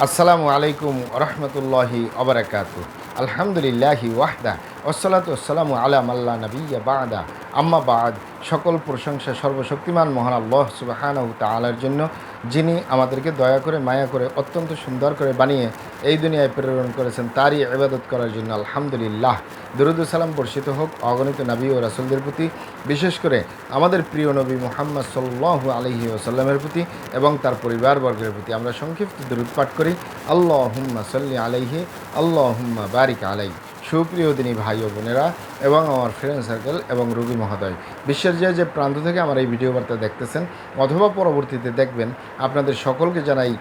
আসসালামু আলাইকুম রহমতুল্লাহি ওবারাকাতু। আলহামদুলিল্লাহি ওয়াহদা ওয়াসসালাতু ওয়াসসালামু আলা মাল্লা নবিয়্যা বা'দা আম্মা বা'দ। সকল প্রশংসা সর্বশক্তিমান মহান আল্লাহ সুবহানাহু তাআলার জন্য, যিনি আমাদেরকে দয়া করে মায়া করে অত্যন্ত সুন্দর করে বানিয়ে এই দুনিয়ায় প্রেরণ করেছেন, তারই ইবাদত করার জন্য আলহামদুলিল্লাহ। দরুদ ও সালাম বর্ষিত হোক অগণিত নবী ও রাসূলদের প্রতি, বিশেষ করে আমাদের প্রিয় নবী মুহাম্মদ সাল্লাল্লাহু আলাইহি ওয়াসাল্লামের প্রতি এবং তার পরিবারবর্গের প্রতি। আমরা সংক্ষিপ্ত দরুদ পাঠ করি, আল্লাহুম্মা সাল্লি আলাইহি আল্লাহুম্মা বারিক আলাইহি। সুপ্রিয় দিনী ভাই ও বোনেরা এবং আমার ফ্রেন্ড সার্কেল এবং রোগী মহোদয়, বিশ্বের যে প্রান্ত থেকে আমার এই ভিডিও বার্তা দেখতেছেন অথবা পরবর্তীতে দেখবেন, আপনাদের সকলকে জানাই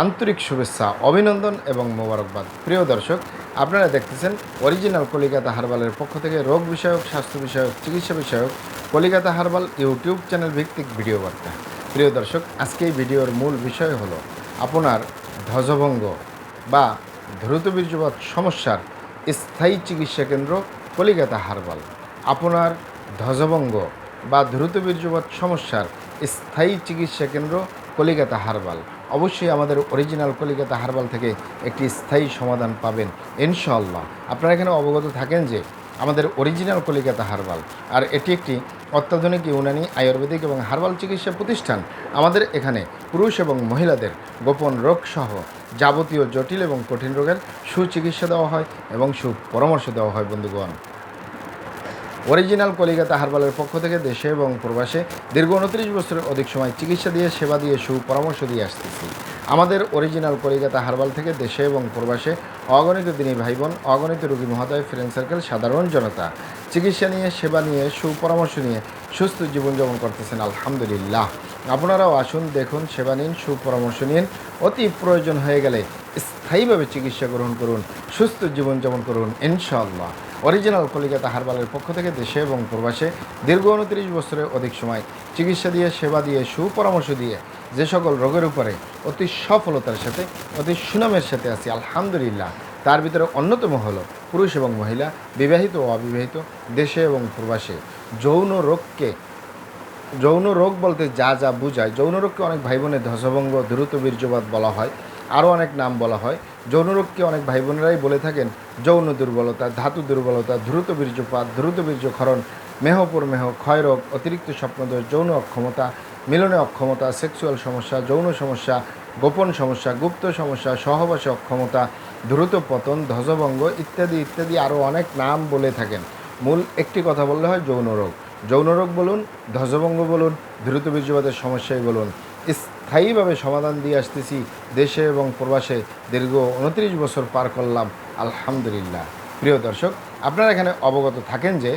আন্তরিক শুভেচ্ছা, অভিনন্দন এবং মোবারকবাদ। প্রিয় দর্শক, আপনারা দেখতেছেন অরিজিনাল কলিকাতা হার্বালের পক্ষ থেকে রোগ বিষয়ক, স্বাস্থ্য বিষয়ক, চিকিৎসা বিষয়ক কলিকাতা হার্বাল ইউটিউব চ্যানেল ভিত্তিক ভিডিও বার্তা। প্রিয় দর্শক, আজকে এই ভিডিওর মূল বিষয় হলো আপনার ধ্বজভঙ্গ বা দ্রুত বীর্যপাত সমস্যার স্থায়ী চিকিৎসা কেন্দ্র কলিকাতা হার্বাল। আপনার ধ্বজভঙ্গ বা দ্রুত বীর্যপাত সমস্যার স্থায়ী চিকিৎসা কেন্দ্র কলিকাতা হার্বাল। অবশ্যই আমাদের অরিজিনাল কলিকাতা হার্বাল থেকে একটি স্থায়ী সমাধান পাবেন ইনশাআল্লাহ। আপনারা এখানে অবগত থাকেন যে আমাদের অরিজিনাল কলিকাতা হার্বাল, আর এটি একটি অত্যাধুনিক ইউনানি, আয়ুর্বেদিক এবং হার্বাল চিকিৎসা প্রতিষ্ঠান। আমাদের এখানে পুরুষ এবং মহিলাদের গোপন রোগ সহ যাবতীয় জটিল এবং কঠিন রোগের সুচিকিৎসা দেওয়া হয় এবং সুপরামর্শ দেওয়া হয়। বন্ধুগণ, অরিজিনাল কলিকাতা হার্বালের পক্ষ থেকে দেশে এবং প্রবাসে দীর্ঘ 29 বছরের অধিক সময় চিকিৎসা দিয়ে, সেবা দিয়ে, সুপরামর্শ দিয়ে আসতেছি। আমাদের অরিজিনাল কলিকাতা হার্বাল থেকে দেশে এবং প্রবাসে অগণিত দিনী ভাই বোন, অগণিত রোগী মহোদয়, ফ্রেন্ড সার্কেল, সাধারণ জনতা চিকিৎসা নিয়ে, সেবা নিয়ে, সুপরামর্শ নিয়ে সুস্থ জীবনযাপন করতেছেন আলহামদুলিল্লাহ। আপনারাও আসুন, দেখুন, সেবা নিন, সুপরামর্শ নিন। অতি প্রয়োজন হয়ে গেলে স্থায়ীভাবে চিকিৎসা গ্রহণ করুন, সুস্থ জীবনযাপন করুন ইনশাআল্লাহ। অরিজিনাল কলিকাতা হার্বালের পক্ষ থেকে দেশে এবং প্রবাসে দীর্ঘ 29 বছরের অধিক সময় চিকিৎসা দিয়ে, সেবা দিয়ে, সুপরামর্শ দিয়ে যে সকল রোগের উপরে অতি সফলতার সাথে, অতি সুনামের সাথে আছি আলহামদুলিল্লাহ, তার ভিতরে অন্যতম হলো পুরুষ এবং মহিলা, বিবাহিত ও অবিবাহিত, দেশে এবং প্রবাসে যৌন রোগ বলতে যা যা বোঝায়, যৌন রোগকে অনেক ভাই বোনের ধ্বজভঙ্গ, দ্রুত বীর্যপাত বলা হয়, আরও অনেক নাম বলা হয়। যৌন রোগকে অনেক ভাই বোনেরাই বলে থাকেন যৌন দুর্বলতা, ধাতু দুর্বলতা, দ্রুত বীর্যপাত, দ্রুত বীর্যক্ষরণ, মেহপরমেহ, ক্ষয়রোগ, অতিরিক্ত স্বপ্নদোষ, যৌন অক্ষমতা, মিলনে অক্ষমতা, সেক্সুয়াল সমস্যা, যৌন সমস্যা, গোপন সমস্যা, গুপ্ত সমস্যা, সহবাসে অক্ষমতা, দ্রুত পতন, ধ্বজভঙ্গ ইত্যাদি ইত্যাদি আরও অনেক নাম বলে থাকেন। মূল একটি কথা বললে হয় যৌন রোগ। যৌন রোগ বলুন, ধ্বজভঙ্গ বলুন, দ্রুত বীর্যপাতের সমস্যাই বলুন, স্থায়ীভাবে সমাধান দিয়ে আসতেছি দেশে এবং প্রবাসে। দীর্ঘ 29 বছর পার করলাম আলহামদুলিল্লাহ। প্রিয় দর্শক, আপনারা এখানে অবগত থাকেন যে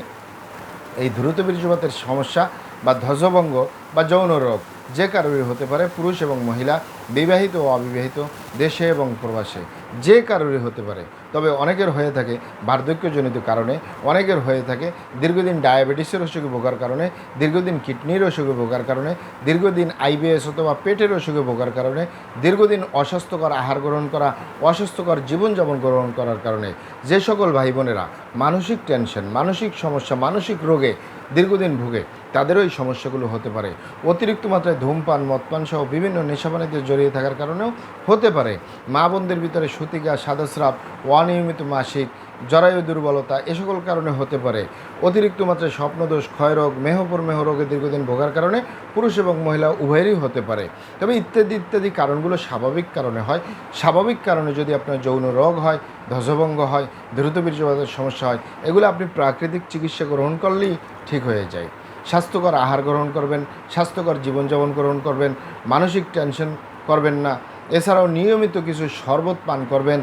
এই দ্রুত বীর্যপাতের সমস্যা বা ধ্বজভঙ্গ বা যৌন রোগ যে কারোরই হতে পারে, পুরুষ এবং মহিলা, বিবাহিত ও অবিবাহিত, দেশে এবং প্রবাসে যে কারোরই হতে পারে। তবে অনেকের হয়ে থাকে বার্ধক্যজনিত কারণে, অনেকের হয়ে থাকে দীর্ঘদিন ডায়াবেটিসের অসুখে ভোগার কারণে, দীর্ঘদিন কিডনির অসুখে ভোগার কারণে, দীর্ঘদিন আইবিএস অথবা পেটের অসুখে ভোগার কারণে, দীর্ঘদিন অস্বাস্থ্যকর আহার গ্রহণ করা, অস্বাস্থ্যকর জীবনযাপন গ্রহণ করার কারণে যে সকল ভাই বোনেরা মানসিক টেনশন, মানসিক সমস্যা, মানসিক রোগে দীর্ঘদিন ভুগে, তাদেরও এই সমস্যাগুলো হতে পারে। অতিরিক্ত মাত্রায় ধূমপান, মদপান সহ বিভিন্ন নেশাপানিতে জড়িয়ে থাকার কারণেও হতে পারে। মা বোনদের ভিতরে সূতিকা, সাদাস্রাব, অনিয়মিত মাসিক, জরায়ু দুর্বলতা এ সকল কারণে হতে পারে। অতিরিক্ত মাত্রায় স্বপ্নদোষ, ক্ষয়রোগ, মেহ রোগে দীর্ঘদিন ভোগার কারণে পুরুষ এবং মহিলা উভয়েরই হতে পারে। তবে ইত্যাদি ইত্যাদি কারণগুলো স্বাভাবিক কারণে হয়। স্বাভাবিক কারণে যদি আপনার যৌন রোগ হয়, ধ্বজভঙ্গ হয়, দ্রুত বীর্যপাতের সমস্যা হয়, এগুলো আপনি প্রাকৃতিক চিকিৎসা গ্রহণ করলেই ঠিক হয়ে যায়। স্বাস্থ্যকর আহার গ্রহণ করবেন, স্বাস্থ্যকর জীবনযাপন গ্রহণ করবেন, মানসিক টেনশন করবেন না। এছাড়াও নিয়মিত কিছু শরবত পান করবেন,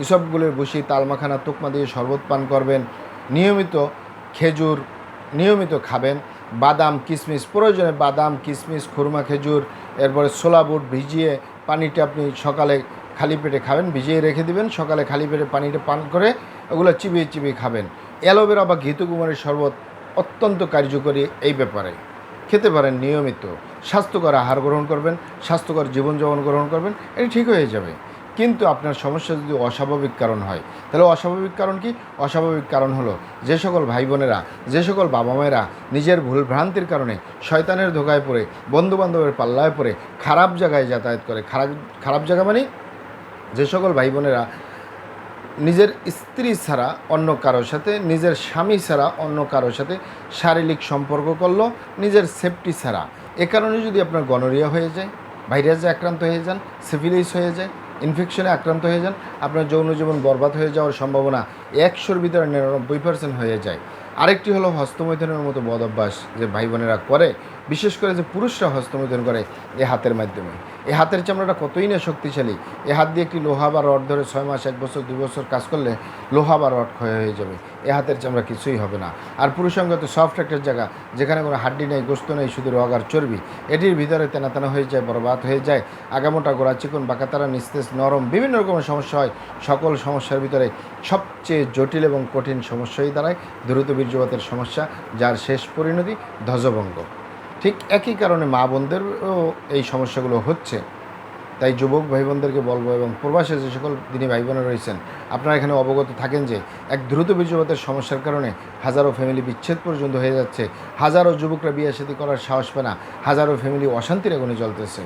ইসবগুলের বসি, তালমাখানা, তুকমা দিয়ে শরবত পান করবেন। নিয়মিত খেজুর নিয়মিত খাবেন, বাদাম, কিশমিশ, প্রয়োজনে বাদাম, কিশমিশ, খুরমা, খেজুর, এরপরে ছোলা বুট ভিজিয়ে পানিটা আপনি সকালে খালি পেটে খাবেন, ভিজিয়ে রেখে দিবেন, সকালে খালি পেটে পানিটা পান করে ওগুলো চিবিয়ে চিবিয়ে খাবেন। অ্যালোভেরা বা ঘৃতকুমারীর শরবত অত্যন্ত কার্যকরী এই ব্যাপারে, খেতে পারেন। নিয়মিত স্বাস্থ্যকর আহার গ্রহণ করবেন, স্বাস্থ্যকর জীবনযাপন গ্রহণ করবেন, এটি ঠিক হয়ে যাবে। কিন্তু আপনার সমস্যা যদি অস্বাভাবিক কারণ হয়, তাহলে অস্বাভাবিক কারণ কি? অস্বাভাবিক কারণ হলো যে সকল ভাই বোনেরা, যে সকল বাবা মায়েরা নিজের ভুল ভ্রান্তির কারণে শয়তানের ধোকায় পড়ে, বন্ধুবান্ধবের পাল্লায় পড়ে খারাপ জায়গায় যাতায়াত করে। খারাপ জায়গা মানে যে সকল ভাই বোনেরা নিজের স্ত্রী ছাড়া অন্য কারোর সাথে, নিজের স্বামী ছাড়া অন্য কারোর সাথে শারীরিক সম্পর্ক করলো নিজের সেফটি ছাড়া, এ কারণে যদি আপনার গনোরিয়া হয়ে যায়, ভাইরাসে আক্রান্ত হয়ে যান, সিফিলিস হয়ে যায়, ইনফেকশনে আক্রান্ত হয়ে যান, আপনার যৌন জীবন বরবাদ হয়ে যাওয়ার সম্ভাবনা 100-র ভিতরে 99% হয়ে যায়। আরেকটি হলো হস্তমৈথুনের মতো বদ অভ্যাস যে ভাই বোনেরা করে, বিশেষ করে যে পুরুষরা হস্তমৈথুন করে এ হাতের মাধ্যমে। এই হাতের চামড়াটা কতই না শক্তিশালী, এ হাত দিয়ে একটি লোহা বা রড ধরে 6 মাস, 1 বছর, 2 বছর কাজ করলে লোহা বা রড ক্ষয় হয়ে যাবে, এ হাতের চামড়া কিছুই হবে না। আর পুরুষাঙ্গ তো সফট একটা জায়গা, যেখানে কোনো হাড্ডি নেই, গোস্ত নেই, শুধু রগ আর চর্বি, এটির ভিতরে তেনা তেনা হয়ে যায়, বরবাদ হয়ে যায়, আগামোটা গোড়া চিকন বাঁকাতারা নিস্তেজ নরম বিভিন্ন রকমের সমস্যা হয়। সকল সমস্যার ভিতরে সবচেয়ে জটিল এবং কঠিন সমস্যাই দাঁড়ায় দ্রুত বীর্যপাতের সমস্যা, যার শেষ পরিণতি ধ্বজভঙ্গ। ঠিক একই কারণে মা বোনদেরও এই সমস্যাগুলো হচ্ছে। তাই যুবক ভাই বোনদেরকে বলবো, এবং প্রবাসে যে সকল দিনী ভাই বোনেরা রয়েছেন, আপনারা এখানে অবগত থাকেন যে এক দ্রুত বীর্যপাতের সমস্যার কারণে হাজারো ফ্যামিলি বিচ্ছেদ পর্যন্ত হয়ে যাচ্ছে, হাজারো যুবকরা বিয়ে শাদী করার সাহস পায় না, হাজারো ফ্যামিলি অশান্তির আগুনে জ্বলতেছে।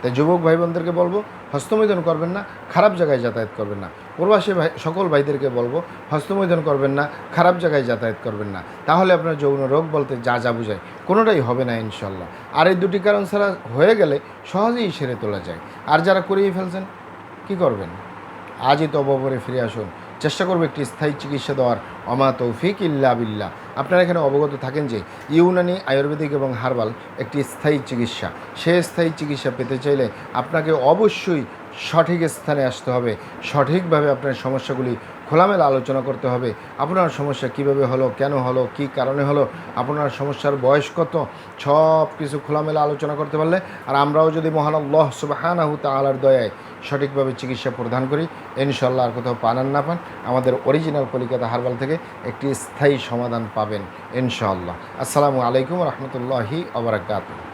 তাই যুবক ভাই বোনদেরকে বলবো, হস্তমৈথুন করবেন না, খারাপ জায়গায় যাতায়াত করবেন না। প্রবাসী ভাই সকল ভাইদেরকে বলবো, হস্তমৈথুন করবেন না, খারাপ জায়গায় যাতায়াত করবেন না। তাহলে আপনার যৌন রোগ বলতে যা যা বুঝায় কোনোটাই হবে না ইনশাল্লাহ। আর এই দুটি কারণ ছাড়া হয়ে গেলে সহজেই সেরে তোলা যায়। আর যারা করিয়ে ফেলছেন কি করবেন? আজই তওবা ফিরে আসুন, চেষ্টা করবো একটি স্থায়ী চিকিৎসা দেওয়ার। অমা তৌফিক ইল্লা বিল্লাহ। আপনারা এখানে অবগত থাকেন যে ইউনানি, আয়ুর্বেদিক এবং হার্বাল একটি স্থায়ী চিকিৎসা। সেই স্থায়ী চিকিৎসা পেতে চাইলে আপনাকে অবশ্যই সঠিক স্থানে আসতে হবে, সঠিকভাবে আপনার সমস্যাগুলি খোলামেলা আলোচনা করতে হবে। আপনার সমস্যা কিভাবে হলো, কেন হলো, কী কারণে হলো, আপনার সমস্যার বয়স কত, সব কিছু খোলামেলা আলোচনা করতে পারলে, আর আমরাও যদি মহান আল্লাহ সুবহানাহু তাআলার দয়ায় সঠিকভাবে চিকিৎসা প্রদান করি, ইনশাল্লাহ আর কোথাও পান আর না পান, আমাদের অরিজিনাল কলিকাতা হার্বাল থেকে একটি স্থায়ী সমাধান পাবেন ইনশাআল্লাহ। আসসালামু আলাইকুম রহমতুল্লাহি ওয়া বারাকাতুহু।